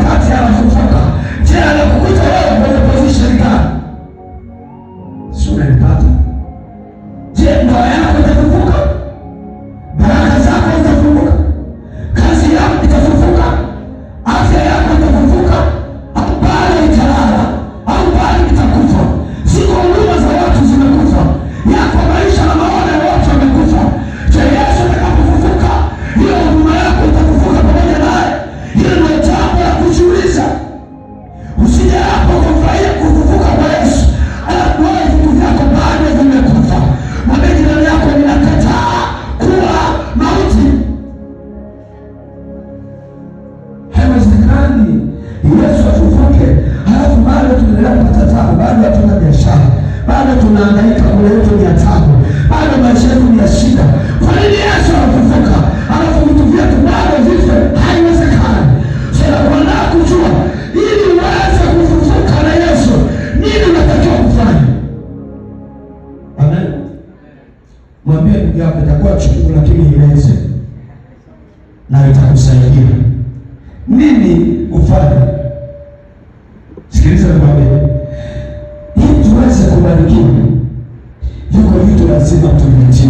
wakati anafufuka, je, anakukuta wewe kwenye position gani? Sio, unanipata? Je, ndoa yako itafufuka? Baraka zako zitafufuka? Kazi yako itafufuka? Afya yako itafufuka? Au bado italala? Au bado itakufa? Ziko huduma za watu zimekufa, yako maisha na maono ya watu wamekufa. Je, Yesu atakapofufuka, hiyo huduma yako itafufuka pamoja naye? Hiyo ndio jambo la kujiuliza. Usije hapo kufurahia kufufuka kwa Yesu, alafu wewe vitu vyako bado vimekufa. Mwambie jirani yako, ninakataa kuwa mauti. Haiwezekani Yesu afufuke halafu bado tunaendelea kupata tabu, bado hatuna biashara, bado tunahangaika, kule yetu ni tabu, bado maisha yetu ni ya shida. Kwa nini Yesu afufuka halafu vitu vyetu bado vife? Haiwezekani. Sasa kuandaa kujua, ili uweze kufufuka na Yesu, nini unatakiwa kufanya? Amen. Mwambie ndugu yako, itakuwa chungu lakini iweze na itakusaidia. Nini ufanye? Sikiliza nikwambie, ili tuweze kubarikiwa, yuko vitu lazima tuvitie.